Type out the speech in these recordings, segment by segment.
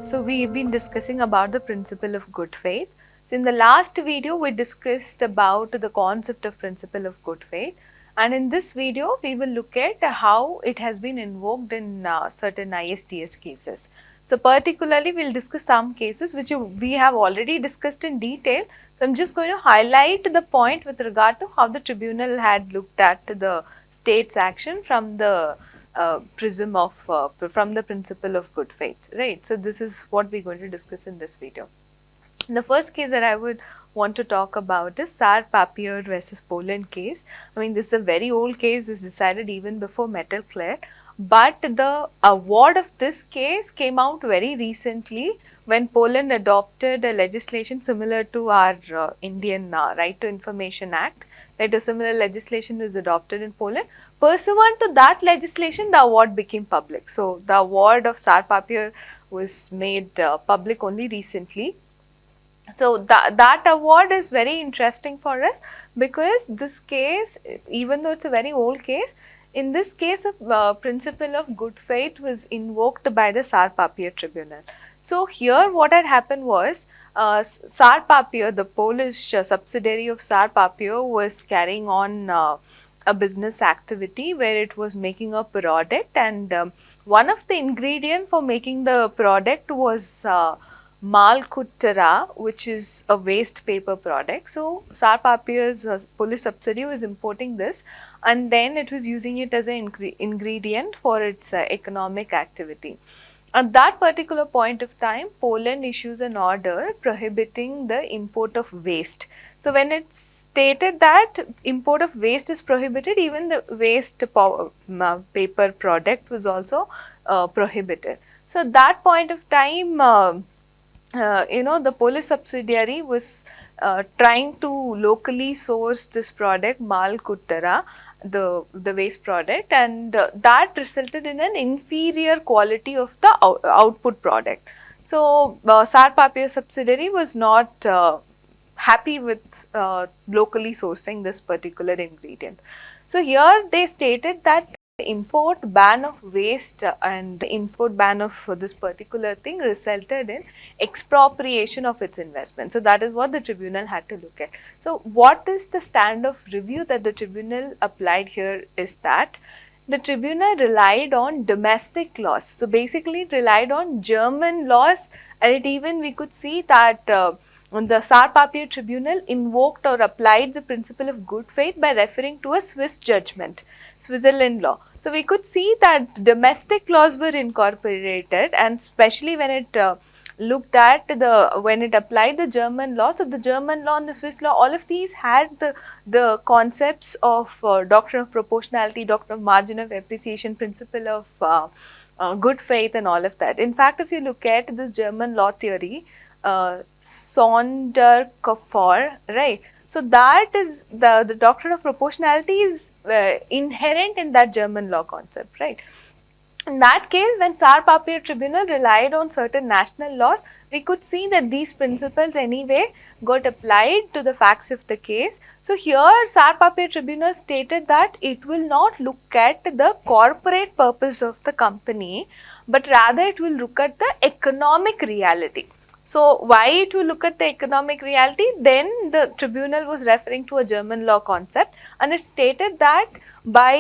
So we've been discussing about the principle of good faith. So in the last video we discussed about the concept of principle of good faith, and in this video we will look at how it has been invoked in certain ISTS cases. So particularly we'll discuss some cases which we have already discussed in detail. So I'm just going to highlight the point with regard to how the tribunal had looked at the state's action from the prism of from the principle of good faith, right? So this is what we're going to discuss in this video. The first case that I would want to talk about is Sar Papier versus Poland case. I mean, this is a very old case, was decided even before Metal Clear, but the award of this case came out very recently when Poland adopted a legislation similar to our Indian Right to Information Act. Right, a similar legislation was adopted in Poland. Pursuant to that legislation, the award became public. So the award of Sar Papier was made public only recently. So that award is very interesting for us because this case, even though it's a very old case, in this case a principle of good faith was invoked by the Sar Papier tribunal. So here what had happened was Sar Papier, the Polish subsidiary of Sar Papier, was carrying on a business activity where it was making a product, and one of the ingredient for making the product was Malkuttara, which is a waste paper product. So Sar Papier's Polish subsidiary was importing this, and then it was using it as an ingredient for its economic activity. At that particular point of time, Poland issues an order prohibiting the import of waste. So when it's stated that import of waste is prohibited, even the waste paper product was also prohibited. So at that point of time, the Polish subsidiary was trying to locally source this product, Malkuttara, the waste product, and that resulted in an inferior quality of the output product. So Sar Papier subsidiary was not happy with locally sourcing this particular ingredient. So here they stated that the import ban of waste and the import ban of this particular thing resulted in expropriation of its investment. So that is what the tribunal had to look at. So what is the stand of review that the tribunal applied here is that the tribunal relied on domestic laws. So basically it relied on German laws, and it even we could see that the Sar Papier tribunal invoked or applied the principle of good faith by referring to a Swiss judgment, Switzerland law. So we could see that domestic laws were incorporated, and especially when it looked at when it applied the German law. So the German law and the Swiss law, all of these had the concepts of doctrine of proportionality, doctrine of margin of appreciation, principle of good faith, and all of that. In fact, if you look at this German law theory, Sonderkopfer, right? So that is the doctrine of proportionality is inherent in that German law concept, right? In that case, when Sar Papier tribunal relied on certain national laws, we could see that these principles anyway got applied to the facts of the case. So here Sar Papier tribunal stated that it will not look at the corporate purpose of the company, but rather it will look at the economic reality. So why it will look at the economic reality? Then the tribunal was referring to a German law concept, and it stated that by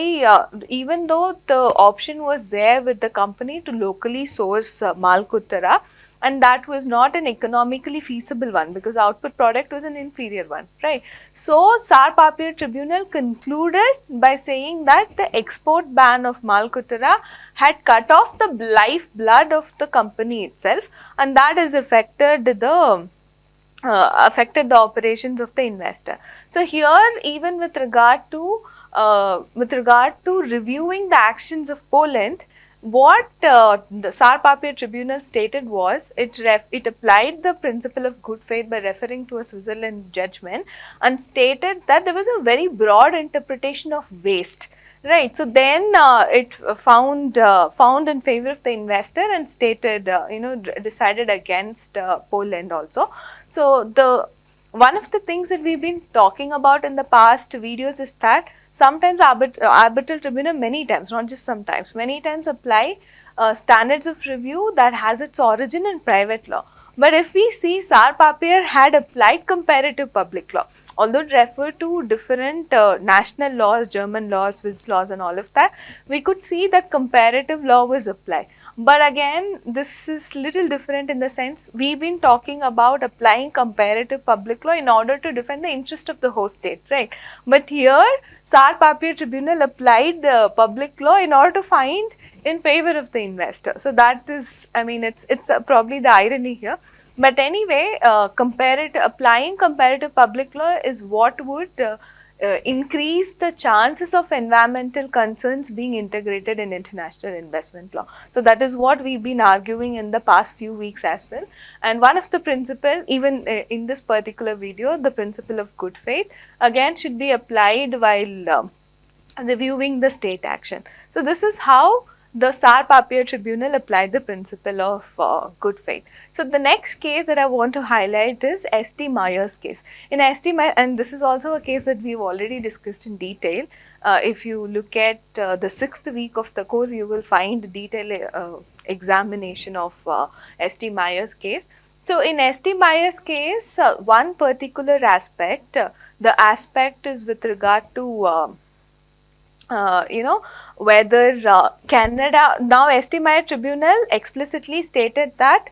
even though the option was there with the company to locally source Malkuttara, and that was not an economically feasible one because output product was an inferior one, right? So Sar Papier tribunal concluded by saying that the export ban of Malkuttara had cut off the lifeblood of the company itself, and that has affected the operations of the investor. So here, even with regard to reviewing the actions of Poland, what the Sar Papier tribunal stated was it applied the principle of good faith by referring to a Switzerland judgment and stated that there was a very broad interpretation of waste. Right. So then it found in favor of the investor and stated, decided against Poland also. So one of the things that we've been talking about in the past videos is that sometimes arbitral tribunal, many times, not just sometimes, many times apply standards of review that has its origin in private law. But if we see, Sar Papier had applied comparative public law, although it referred to different national laws, German laws, Swiss laws and all of that, we could see that comparative law was applied. But again, this is little different in the sense we've been talking about applying comparative public law in order to defend the interest of the host state, right? But here, Sar Papier Tribunal applied public law in order to find in favor of the investor. So that is, I mean, it's probably the irony here. But anyway, applying comparative public law is what would increase the chances of environmental concerns being integrated in international investment law. So that is what we've been arguing in the past few weeks as well. And one of the principle, even in this particular video, the principle of good faith, again should be applied while reviewing the state action. So this is how the Sar Papier Tribunal applied the principle of good faith. So the next case that I want to highlight is S.T. Myers case. In S.T. Myers, and this is also a case that we've already discussed in detail. If you look at the 6th week of the course, you will find detailed examination of S.T. Myers case. So in S.T. Myers case, one particular aspect, the aspect is with regard to whether Canada, now S.T. Meyer Tribunal explicitly stated that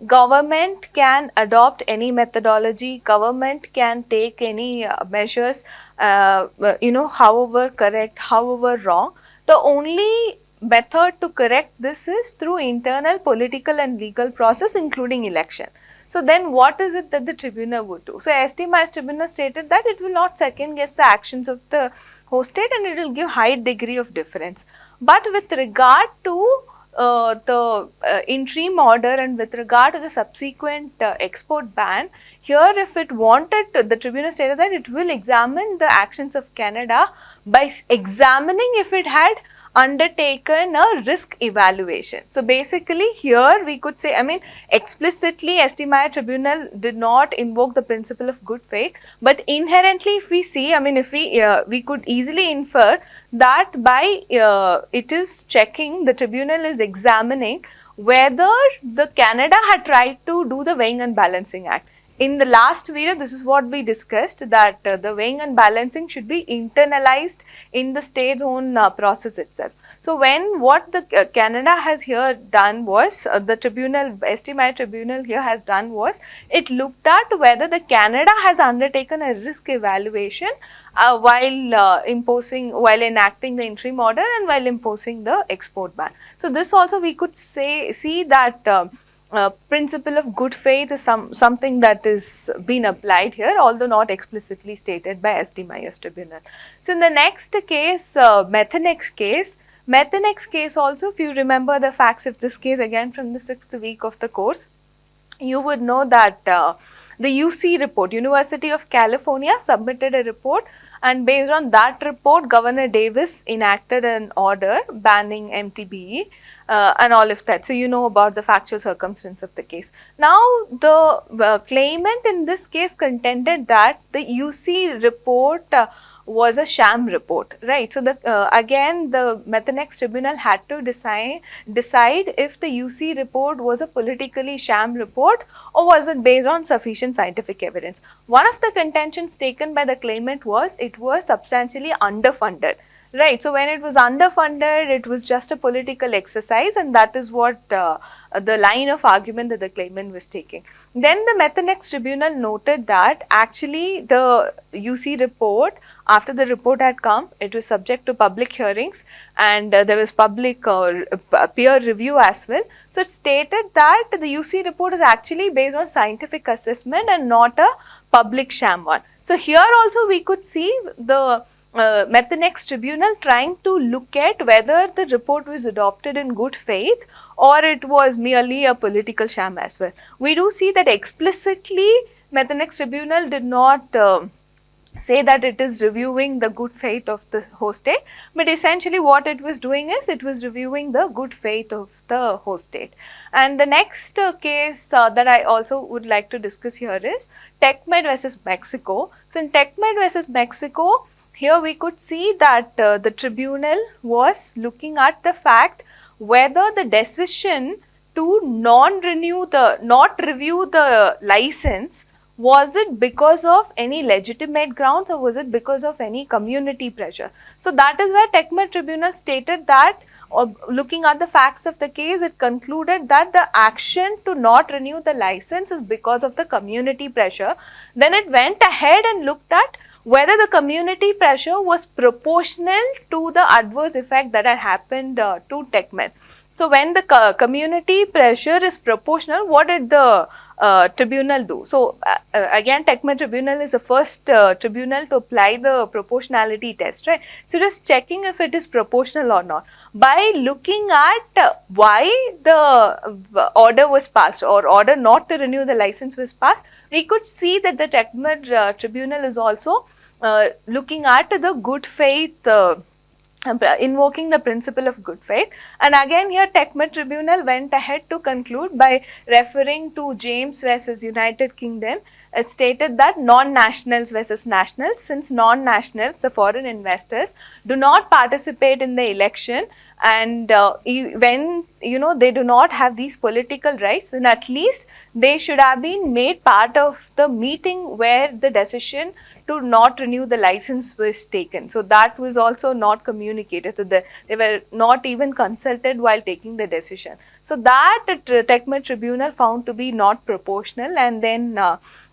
government can adopt any methodology, government can take any measures, however correct, however wrong. The only method to correct this is through internal political and legal process, including election. So then what is it that the tribunal would do? So S.T. Myers Tribunal stated that it will not second guess the actions of the host state and it will give high degree of difference. But with regard to the interim order and with regard to the subsequent export ban, here if it wanted to, the tribunal stated that it will examine the actions of Canada by examining if it had undertaken a risk evaluation. So basically here we could say, I mean, explicitly S.T. Meyer Tribunal did not invoke the principle of good faith, but inherently if we see, I mean, if we could easily infer that by it is checking, the tribunal is examining whether the Canada had tried to do the weighing and balancing act. In the last video, this is what we discussed, that the weighing and balancing should be internalized in the state's own process itself. So when what the Canada has here done was, the tribunal, S.T. Meyer Tribunal here has done was, it looked at whether the Canada has undertaken a risk evaluation while enacting the interim order and while imposing the export ban. So this also we could see that principle of good faith is something that is being applied here, although not explicitly stated by S.T. Myers Tribunal. So in the next case, Methanex case also, if you remember the facts of this case again from the 6th week of the course, you would know that the UC report, University of California, submitted a report, and based on that report, Governor Davis enacted an order banning MTBE and all of that. So you know about the factual circumstance of the case. Now the claimant in this case contended that the UC report was a sham report, right? So the again the Methanex Tribunal had to decide if the UC report was a politically sham report or was it based on sufficient scientific evidence. One of the contentions taken by the claimant was it was substantially underfunded. Right. So when it was underfunded, it was just a political exercise, and that is what the line of argument that the claimant was taking. Then the Methanex Tribunal noted that actually the UC report, after the report had come, it was subject to public hearings and there was public peer review as well. So it stated that the UC report is actually based on scientific assessment and not a public sham one. So here also we could see the Methanex Tribunal trying to look at whether the report was adopted in good faith or it was merely a political sham as well. We do see that explicitly Methanex Tribunal did not say that it is reviewing the good faith of the host state, but essentially what it was doing is it was reviewing the good faith of the host state. And the next case that I also would like to discuss here is TechMed versus Mexico. So in TechMed versus Mexico, here we could see that the tribunal was looking at the fact whether the decision to not review the license, was it because of any legitimate grounds or was it because of any community pressure. So that is where TechMed tribunal stated that, looking at the facts of the case, it concluded that the action to not renew the license is because of the community pressure. Then it went ahead and looked at whether the community pressure was proportional to the adverse effect that had happened to TechMed. So when the community pressure is proportional, what did the tribunal do? So again, TechMed tribunal is the first tribunal to apply the proportionality test, right? So just checking if it is proportional or not by looking at why the order was passed or order not to renew the license was passed. We could see that the TechMed tribunal is also looking at the good faith, invoking the principle of good faith. And again here TechMed tribunal went ahead to conclude by referring to James versus United Kingdom. It stated that non-nationals versus nationals, since non-nationals, the foreign investors, do not participate in the election, and when they do not have these political rights, then at least they should have been made part of the meeting where the decision to not renew the license was taken. So that was also not communicated. So they were not even consulted while taking the decision. So that TechMed tribunal found to be not proportional, and then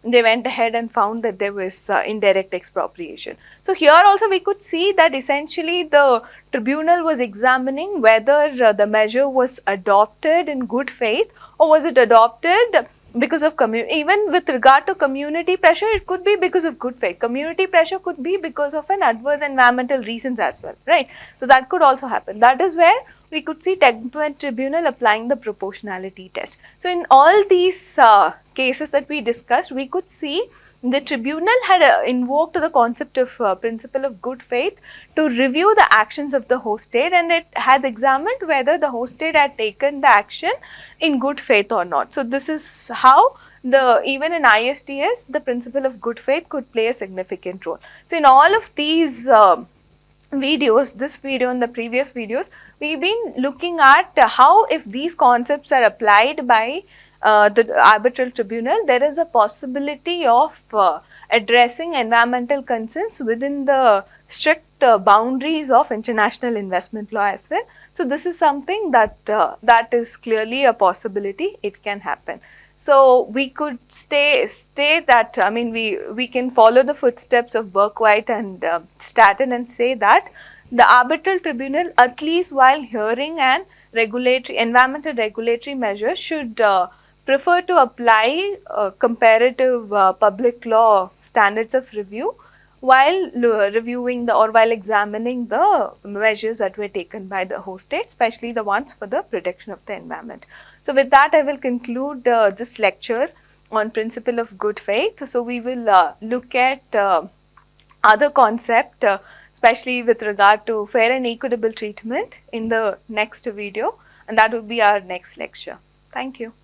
they went ahead and found that there was indirect expropriation. So here also we could see that essentially the tribunal was examining whether the measure was adopted in good faith or was it adopted because of even with regard to community pressure, it could be because of good faith. Community pressure could be because of an adverse environmental reasons as well, right? So that could also happen. That is where we could see TechMed tribunal applying the proportionality test. So in all these cases that we discussed, we could see the tribunal had invoked the concept of principle of good faith to review the actions of the host state, and it has examined whether the host state had taken the action in good faith or not. So this is how even in ISTS the principle of good faith could play a significant role. So in all of these videos, this video and the previous videos, we've been looking at how, if these concepts are applied by the arbitral tribunal, there is a possibility of addressing environmental concerns within the strict boundaries of international investment law as well. So this is something that that is clearly a possibility. It can happen. So we could stay that, I mean, we can follow the footsteps of Berkweit and Stratton and say that the arbitral tribunal, at least while hearing an environmental regulatory measure, should prefer to apply comparative public law standards of review while reviewing while examining the measures that were taken by the host state, especially the ones for the protection of the environment. So with that, I will conclude this lecture on principle of good faith. So we will look at other concept, especially with regard to fair and equitable treatment, in the next video, and that will be our next lecture. Thank you.